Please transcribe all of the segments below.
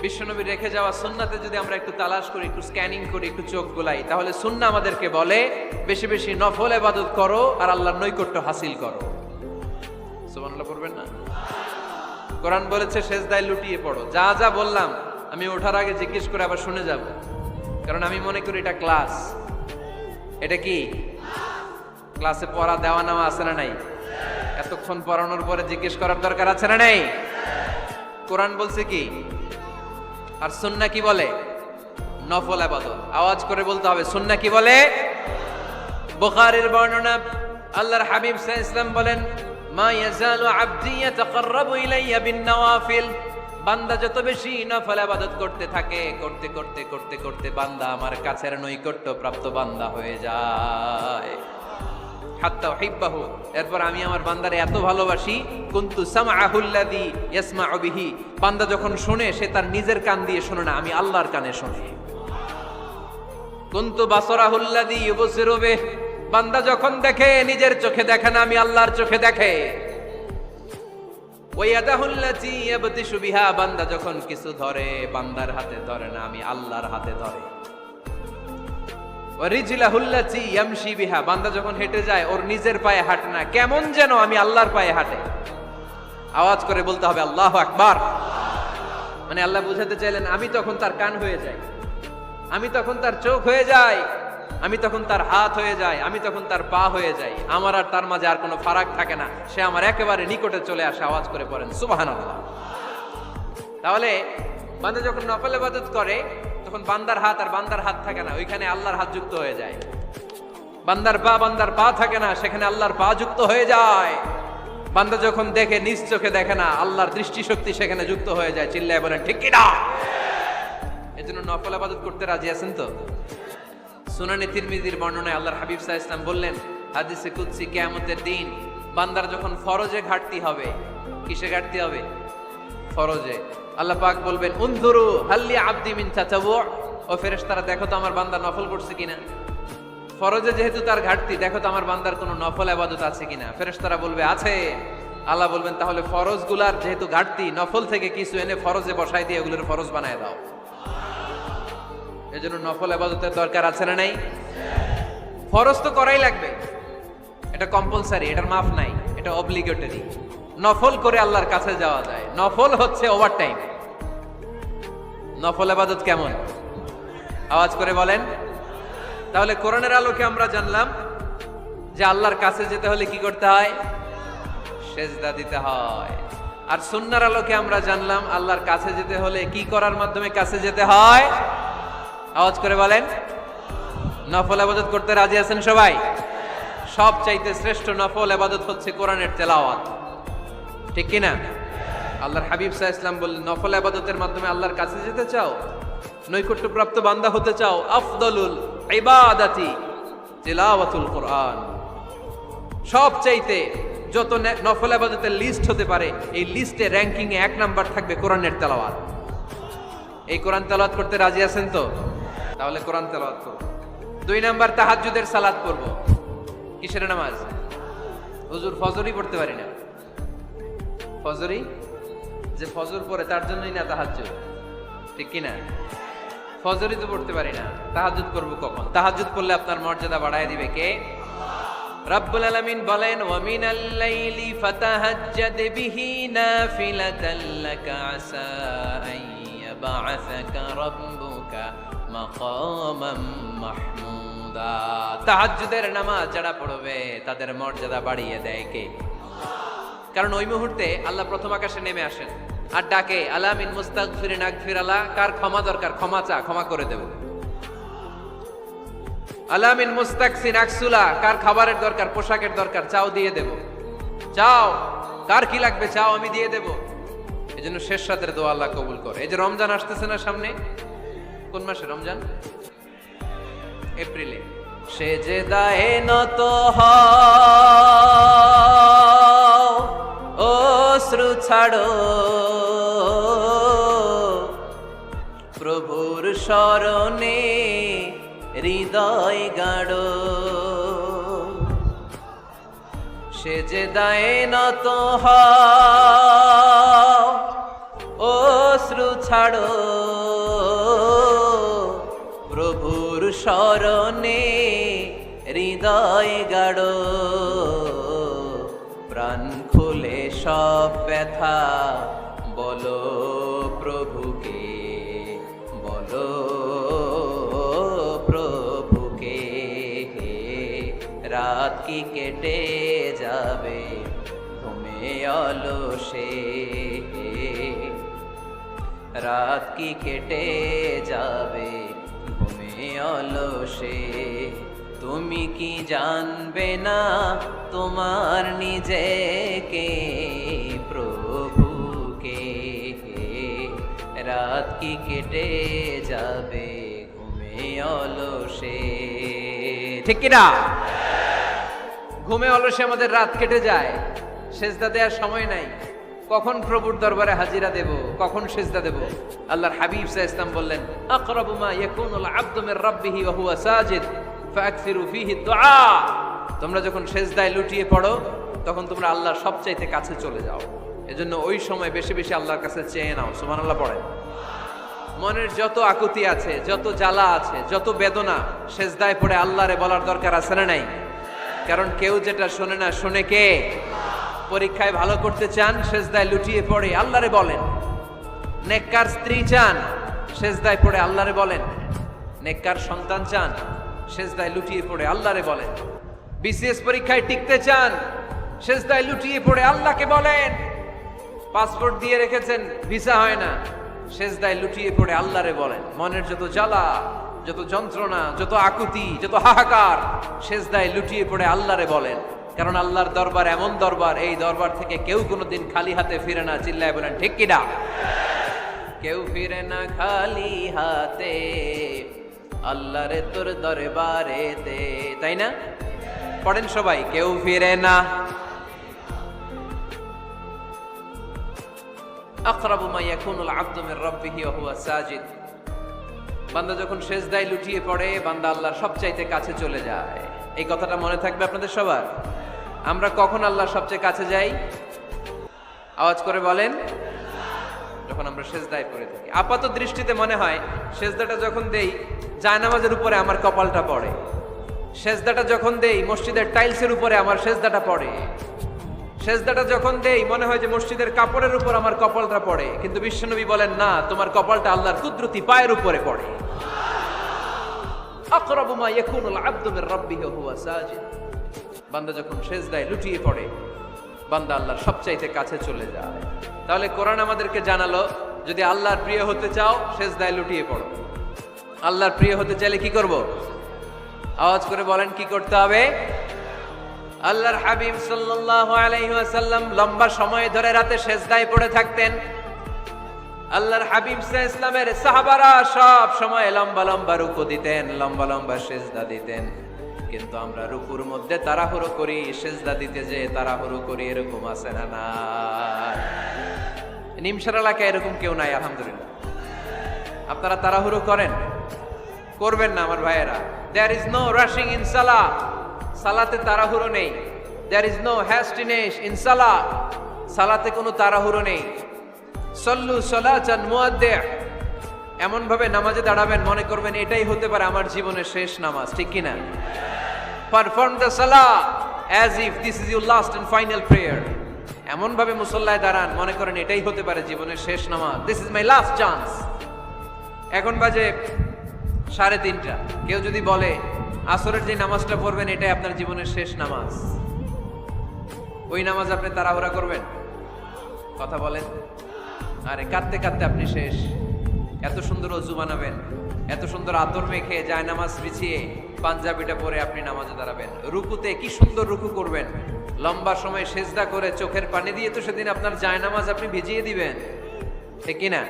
বিশ্বনবী রেখে যাওয়া সুন্নাতে যদি আমরা একটু তালাশ করি, একটু স্ক্যানিং করি, একটু চোখ গোলাই, তাহলে সুন্নাহ আমাদেরকে বলে বেশি বেশি নফল ইবাদত করো আর আল্লাহর নৈকট্য হাসিল করো। সুবহানাল্লাহ পড়বেন না? কোরআন বলেছে সেজদায় লুটিয়ে পড়ো। যা যা বললাম আমি ওঠার আগে জিজ্ঞেস করে আবার শুনে যাব, কারণ আমি মনে করি এটা ক্লাস। এটা কি ক্লাসে পড়া দেওয়া নেওয়া আছে না নাই? এতক্ষণ পড়ানোর পরে জিজ্ঞেস করার দরকার আছে না নাই? কোরআন বলছে কি আর সুন্নাহ কি বলে? নফল ইবাদত। আওয়াজ করে বলতে হবে সুন্নাহ কি বলে? বুখারীর বর্ণনা, আল্লাহর হাবিব সাল্লাল্লাহু আলাইহি ওয়াসাল্লাম বলেন, মা ইয়াজালু আবদি ইয়াতাকাররাবু ইলাইয়া বিন-নওয়াফিল, বান্দা যত বেশি নফল ইবাদত করতে থাকে, করতে করতে করতে করতে বান্দা আমার কাছের নৈকট্য প্রাপ্ত বান্দা হয়ে যায়। হাত্তা উহিব্বাহু, এরপর আমি আমার বান্দারে এত ভালোবাসি, কুনতু সামআহুল্লাযী ইয়াসমাউ বিহি, বান্দা যখন শুনে সে তার নিজের কান দিয়ে শুনে না, আমি আল্লাহর কানে শুনি। কুনতু বাসরাহুল্লাযী ইউবসিরু বিহি, বান্দা যখন দেখে নিজের চোখে দেখে না, আমি আল্লাহর চোখে দেখে। ওয়া ইয়াদাহুল্লাতী ইয়াবতিশু বিহা, বান্দা যখন কিছু ধরে বান্দার হাতে ধরে না, আমি আল্লাহর হাতে ধরে। ওয়া রিজলাহুল্লাতী ইয়ামশি বিহা, বান্দা যখন হেঁটে যায় ওর নিজের পায়ে হাঁটে না, কেমন যেন আমি আল্লাহর পায়ে হাঁটে। আওয়াজ করে বলতে হবে আল্লাহু আকবার। মানে আল্লাহ বুঝাতে চাইলেন আমি তখন তার কান হয়ে যাই, আমি তখন তার চোখ হয়ে যাই, আমি তখন তার হাত হয়ে যাই, আমি তখন তার পা হয়ে যাই। আমার আর তার মাঝে আর কোনো ফারাক থাকে না, সে আমার একেবারে নিকটে চলে আসে। আওয়াজ করে পড়েন সুবহানাল্লাহ। তাহলে বান্দা যখন নফল ইবাদত করে তখন বান্দার হাত আর বান্দার হাত থাকে না, ওইখানে আল্লাহর হাত যুক্ত হয়ে যায়। বান্দার পা থাকে না, সেখানে আল্লাহর পা যুক্ত হয়ে যায়। বান্দা যখন দেখে নিজ চোখে দেখে না, আল্লাহর দৃষ্টিশক্তি সেখানে যুক্ত হয়ে যায়। চিল্লায় বলেন ঠিক কি না? এজন্য নফল ইবাদত করতে রাজি আছেন তো? সুনানে তিরমিজির বর্ণনায় আল্লাহর হাবিব সাল্লাল্লাহু আলাইহি ওয়াসাল্লাম বললেন, হাদিসে কুদসি, কিয়ামতের দিন বান্দার যখন ফরজে ঘাটতি হবে, কিসে ঘাটতি হবে? ফরজে। আল্লাহ পাক বলবেন, উনজুরু হাল্লি আবদি মিন তাতাওয়ু, ও ফেরেশতারা দেখো তো আমার বান্দা নফল করছে কিনা। ফরজে যেহেতু তার ঘাটতি, দেখো তো আমার বান্দার কোনো নফল ইবাদত আছে কিনা। ফেরেশতারা বলবে আছে। আল্লাহ বলবেন তাহলে ফরজগুলার যেহেতু ঘাটতি, নফল থেকে কিছু এনে ফরজে বসাই দিয়ে এগুলোর ফরজ বানায় দাও। এজন্য নফল ইবাদতের দরকার আছে না নাই? ফরজ তো করাই লাগবে, এটা কম্পালসারি, এটার মাফ নাই, এটা অব্লিগেটরি। নফল করে আল্লাহর কাছে যাওয়া যায়, নফল হচ্ছে ওভারটাইম। নফল ইবাদত কেমন? আওয়াজ করে বলেন। তাহলে কোরআনের আলোকে আমরা জানলাম যে আল্লাহর কাছে যেতে হলে কি করতে হয়? সেজদা দিতে হয়। আর সুন্নাহর আলোকে আমরা জানলাম আল্লাহর কাছে যেতে হলে কি করার মাধ্যমে কাছে যেতে হয়? আওয়াজ করে বলেন। নফল ইবাদত করতে রাজি আছেন সবাই? সবচাইতে শ্রেষ্ঠ নফল ইবাদত হচ্ছে কোরআনের তেলাওয়াত, ঠিক কি না? আল্লাহর হাবিব সাল্লাল্লাহু আলাইহি ওয়াসাল্লাম বললেন, নফল ইবাদতের মাধ্যমে আল্লাহর কাছে যেতে চাও, নৈকট্যপ্রাপ্ত বান্দা হতে চাও, আফদলুল ইবাদাতি তিলাওয়াতুল কোরআন। সবচাইতে যত নফল ইবাদতের লিস্ট হতে পারে, এই লিস্টে র্যাঙ্কিং এ 1 নাম্বার থাকবে কোরআনের তেলাওয়াত। এই কোরআন তেলাওয়াত করতে রাজি আছেন তো? তাহলে কোরআন তেলাওয়াত করব। 2 নাম্বার তাহাজ্জুদের সালাত পড়ব। কিসের নামাজ? হুজুর ফজরই পড়তে পারি না। ফজরই যে ফজর পড়ে তার জন্যই না তাহাজ্জুদ, ঠিক কি না? ফজরই তো পড়তে পারি না, তাহাজ্জুদ করব কখন? তাহাজ্জুদ পড়লে আপনার মর্যাদা বাড়ায় দিবে কে? রব্বুল আলামিন বলেন, ওয়া মিনাল লাইলি ফাতাহাজ্জাদ বিহি নাফিলাতাল লাকা আসা আন ইয়াবআসাকা রাব্বুকা মাকামান মাহমুদা। তাহাজ্জুদের নামাজ যারা পড়বে তাদের মর্যাদা বাড়িয়ে দেয় কে? কারণ ওই মুহূর্তে আল্লাহ প্রথম আকাশে নেমে আসেন আর ডাকে, আলা মিন মুস্তাগফিরিন আগফির আলা, কার ক্ষমা দরকার ক্ষমা চা, ক্ষমা করে দেব। আলা মিন মুস্তাকসিন আকসুলা, কার খাবারের দরকার পোশাকের দরকার চাও দিয়ে দেব। চাও, কার কি লাগবে চাও আমি দিয়ে দেব। এজন্য শেষ রাতের দোয়া আল্লাহ কবুল করে। এই যে রমজান আসতেছে না সামনে, কোন মাসে রমজান? এপ্রিলে। সেজদায়ে নত হও, অশ্রু ছাড়ো, প্রভুর শরণে হৃদয় গাড়ো। সেজদায়ে নত হও, অশ্রু ছাড়ো, প্রভুর শরণে হৃদয় গাড়ো, প্রাণ খুলে সব ব্যথা বলো প্রভুকে, বলো প্রভুকে। রাত কি কেটে যাবে ঘুমে অলসে, রাত কি কেটে যাবে ঘুমে অলসে। তুমি কি জানবে না তোমার নিজেকে, প্রভুকে। রাত কি কেটে যাবে ঘুমে অলসে, ঠিক কিনা? ঘুমে অলসে আমাদের রাত কেটে যায়, সেজদা দেওয়ার সময় নাই। কখন প্রভুর দরবারে হাজিরা দেব, কখন সেজদা দেব? আল্লাহর হাবিব সাল্লাল্লাহু আলাইহি ওয়াসাল্লাম বললেন, আকরাবু মা ইয়াকুনুল আবদু মির রাব্বিহি ওয়া হুয়া সাজিদ ফাকসিরু ফীহি দুআ। তোমরা যখন সেজদায় লুটিয়ে পড়ো তখন তোমরা আল্লাহর সবচাইতে কাছে চলে যাও। এজন্য ওই সময় বেশি বেশি আল্লাহর কাছে চেয়ে নাও। সুবহানাল্লাহ পড়েন। মনের যত আকুতি আছে, যত জ্বালা আছে, যত বেদনা, সেজদায় পড়ে আল্লাহরে বলার দরকার আছে না নাই? কারণ কেউ যেটা শোনে না, শোনে কে? পরীক্ষায় ভালো করতে চান, সেজদায় লুটিয়ে পড়ে আল্লাহরে বলেন। নেককার স্ত্রী চান, সেজদায় পড়ে আল্লাহরে বলেন। নেককার সন্তান চান, সেজদায় লুটিয়ে পড়ে আল্লাহরে বলেন। বিসিএস পরীক্ষায় টিকতে চান, সেজদায় লুটিয়ে পড়ে আল্লাহকে বলেন। পাসপোর্ট দিয়ে রেখেছেন, ভিসা হয় না, সেজদায় লুটিয়ে পড়ে আল্লাহরে বলেন। মনের যত জ্বালা, যত যন্ত্রণা, যত আকুতি, যত হাহাকার, সেজদায় লুটিয়ে পড়ে আল্লাহরে বলেন। কারণ আল্লাহর দরবার এমন দরবার, এই দরবার থেকে কেউ কোনোদিন খালি হাতে ফিরে না। চিল্লায় বলেন ঠিক কিনা? কেউ ফিরে না খালি হাতে আল্লাহরে তোর দরবারে দে, তাই না? পড়েন সবাই, কেউ ফিরে না। আকরাবু মা ইয়াকুনুল আবদু মির রাব্বিহি ওয়া হুয়া সাজিদ। বান্দা যখন সেজদায় লুটিয়ে পড়ে, বান্দা আল্লাহর সবচাইতে কাছে চলে যায়। এই কথাটা মনে থাকবে আপনাদের সবার। আমরা কখন আল্লাহর সবচেয়ে কাছে যাই? আওয়াজ করে বলেন। যখন আমরা সেজদায় পড়ে থাকি। আপাত দৃষ্টিতে মনে হয় সেজদাটা যখন দেই জায়নামাজের উপরে আমার কপালটা পড়ে, সেজদাটা যখন দেই মসজিদের টাইলসের উপরে আমার সেজদাটা পড়ে, সেজদাটা যখন দেই মনে হয় যে মসজিদের কাপড়ের উপর আমার কপালটা পড়ে। কিন্তু বিশ্বনবী বলেন না, তোমার কপালটা আল্লাহর কুদরতি পায়ের উপরে পড়ে। আকরাবু মা ইয়াকুনুল আবদু মির রাব্বিহি ওয়া হুয়া সাজিদ। বান্দা যখন সেজদায় লুটিয়ে পড়ে, বান্দা আল্লাহর সবচাইতে কাছে চলে যায়। তাহলে কোরআন আমাদেরকে জানালো, যদি আল্লাহর প্রিয় হতে চাও সেজদায় লুটিয়ে পড়ো। আল্লাহর প্রিয় হতে চাইলে কি করব? আওয়াজ করে বলেন, কি করতে হবে? আল্লাহর হাবিব সাল্লাল্লাহু আলাইহি ওয়াসাল্লাম লম্বা সময় ধরে রাতে সেজদায় পড়ে থাকতেন। আল্লাহর হাবিব সাল্লাল্লাহু আলাইহি ওয়াসাল্লামের সাহাবারা সব সময় লম্বা লম্বা রুকু দিতেন, লম্বা লম্বা সেজদা দিতেন। কিন্তু আমরা রুকুর মধ্যে তাড়াহুড়ো করি, সেজদা দিতে যে তাড়াহুড়ো করি, এরকম আছে না? না, নিমসার এলাকায় এরকম কেউ নাই আলহামদুলিল্লাহ। আপনারা তাড়াহুড়ো করেন? করবেন না আমার ভাইয়েরা। There is no rushing in সালাহ। সালাতে তাড়াহুড়ো নেই। There is no hastiness in সালাহ। সালাতে কোনো তাড়াহুড়ো নেই। সল্লু সালাতান মুআদ্দি'। এমন ভাবে নামাজে দাঁড়াবেন মনে করবেন এটাই হতে পারে আমার জীবনের শেষ নামাজ, ঠিক কি না? Perform the salah as if this is your last and final prayer. এমন ভাবে মুসল্লায় দাঁড়ান মনে করেন এটাই হতে পারে জীবনের শেষ নামাজ। This is my last chance. এখন বাজে 3:30। কেউ যদি বলে আসরের যে নামাজটা পড়বেন এটাই আপনার জীবনের শেষ নামাজ, ওই নামাজ আপনি তাড়াহুড়া করবেন? কথা বলেন। আরে কাঁদতে কাঁদতে আপনি শেষ। এত সুন্দর ওযু বানাবেন, এত সুন্দর আতর মেখে জায়নামাজ বিছিয়ে পাঞ্জাবিটা পরে আপনি নামাজে দাঁড়াবেন। রুকুতে কি সুন্দর রুকু করবেন, লম্বা সময় সেজদা করে চোখের পানি দিয়ে তো সেদিন আপনার জায়নামাজ আপনি ভিজিয়ে দিবেন, ঠিক কি না?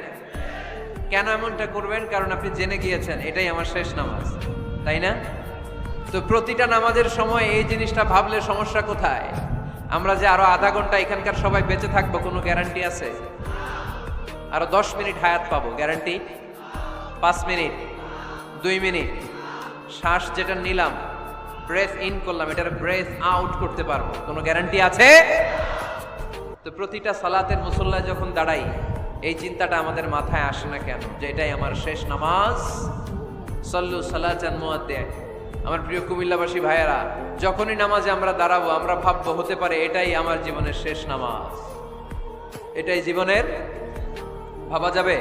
কেন এমনটা করবেন? কারণ আপনি জেনে গিয়েছেন এটাই আমার শেষ নামাজ, তাই না? তো প্রতিটা নামাজের সময় এই জিনিসটা ভাবলে সমস্যা কোথায়? আমরা যে আরো আধা ঘন্টা এখানকার সবাই বেঁচে থাকবো কোনো গ্যারান্টি আছে? আরো 10 মিনিট হায়াত পাবো, গ্যারান্টি? 5 মিনিট, 2 মিনিট, শ্বাস যেটা নিলাম, ব্রেথ ইন করলাম, এটার ব্রেথ আউট করতে পারবো, কোনো গ্যারান্টি আছে? তো প্রতিটা সালাতের মুসল্লায় যখন দাঁড়াই এই চিন্তাটা আমাদের মাথায় আসে না কেন যে এটাই আমার শেষ নামাজ? সল্লু সালাতান মুআদ্দিন। আমার প্রিয় কুমিল্লাবাসী ভাইয়েরা, যখনই নামাজে আমরা দাঁড়াবো আমরা ভাববো হতে পারে এটাই আমার জীবনের শেষ নামাজ, এটাই জীবনের, ভাবা যাবে?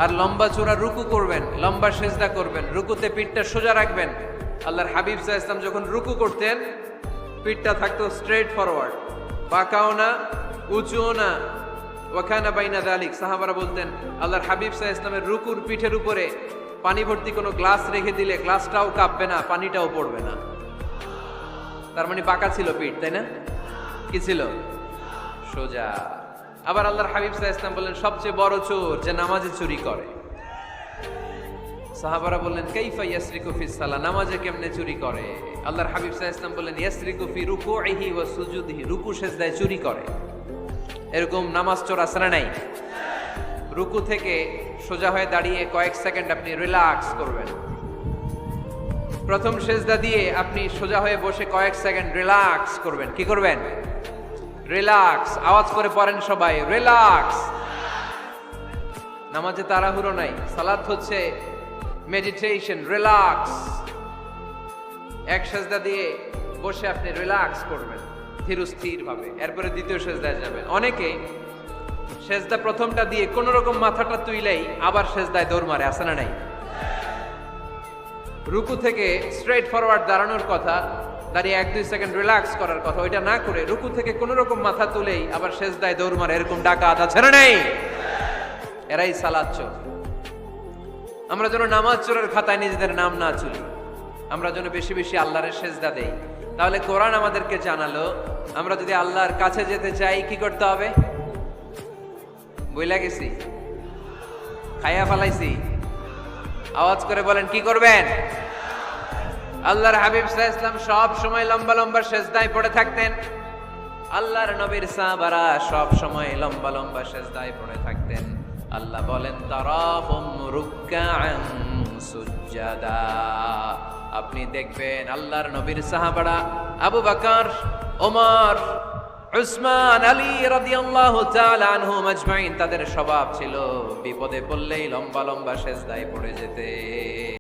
আর লম্বা চূড়া রুকু করবেন, লম্বা সেজদা করবেন, রুকুতে পিঠটা সোজা রাখবেন। আল্লাহর হাবিব সাল্লাল্লাহু আলাইহি ওয়াসাল্লাম যখন রুকু করতেন পিঠটা থাকতো স্ট্রেট ফরওয়ার্ড, বাঁকাও না উঁচুও না। ওয়াকানা বাইনা যালিক। সাহাবারা বলতেন আল্লাহর হাবিব সাল্লাল্লাহু আলাইহি ওয়াসাল্লামের রুকুর পিঠের উপরে পানি ভর্তি কোনো গ্লাস রেখে দিলে গ্লাসটাও কাঁপবে না, পানিটাও পড়বে না। তার মানে বাঁকা ছিল পিঠ, তাই না? কি ছিল? সোজা। আবার আল্লাহর হাবিব সাল্লাল্লাহু আলাইহি ওয়াসাল্লাম বললেন সবচেয়ে বড় চোর যে নামাজে চুরি করে। সাহাবারা বললেন কাইফা ইয়াসরিকু ফিস সালাহ, নামাজে কেমনে চুরি করে? আল্লাহর হাবিব সাল্লাল্লাহু আলাইহি ওয়াসাল্লাম বললেন ইয়াসরিকু ফি রুকুইহি ওয়া সুজুদিহি, রুকু সেজদায় চুরি করে। এরকম নামাজ চোর আছে না নাই? রুকু থেকে সোজা হয়ে দাঁড়িয়ে কয়েক সেকেন্ড আপনি রিল্যাক্স করবেন। প্রথম সেজদা দিয়ে আপনি সোজা হয়ে বসে কয়েক সেকেন্ড রিল্যাক্স করবেন। কি করবেন? রিল্যাক্স। আওয়াজ করে পড়েন সবাই, রিল্যাক্স। নামাজে তাড়াহুড়ো নাই, সালাত হচ্ছে মেডিটেশন, রিল্যাক্স। এক সেজদা দিয়ে বসে আপনি রিল্যাক্স করবেন ধীরস্থির ভাবে, এরপরে দ্বিতীয় সেজদায় যাবেন। অনেকে সেজদা প্রথমটা দিয়ে কোন রকম মাথাটা তুইলেই আবার সেজদায় দৌড় মারে, আছে না নাই? রুকু থেকে স্ট্রেট ফরওয়ার্ড দাঁড়ানোর কথা, দাঁড়িয়ে 1-2 সেকেন্ড রিল্যাক্স করার কথা, ওইটা না করে রুকু থেকে কোন রকম মাথা তুলেই আবার সেজদায় দৌড় মারে, এরকম ডাকাত আছে না নাই? এরাই সালাত চোর। আমরা যেন নামাজ চোরের খাতায় নিজেদের নাম না তুলি, আমরা যেন বেশি বেশি আল্লাহর সেজদা দেই। তাহলে কোরআন আমাদেরকে জানালো আমরা যদি আল্লাহর কাছে যেতে চাই কি করতে হবে? বইলা গেছি, খাইয়া ফেলাইছি? আওয়াজ করে বলেন কি করবেন? আল্লাহর হাবিব সাল্লাল্লাহু আলাইহি ওয়াসাল্লাম সব সময় লম্বা লম্বা সেজদায় পড়ে থাকতেন। আল্লাহর নবীর সাহাবারা সব সময় লম্বা লম্বা সেজদায় পড়ে থাকতেন। আল্লাহ বলেন তারাহুম রুকআন সুজদা। আপনি দেখবেন আল্লাহর নবীর সাহাবারা আবু বকর, ওমর, উসমান, আলী রাদিয়াল্লাহু তাআলা আনহুম আজমাইন, তাদের স্বভাব ছিল বিপদে পড়লেই লম্বা লম্বা সেজদায় পড়ে যেতে।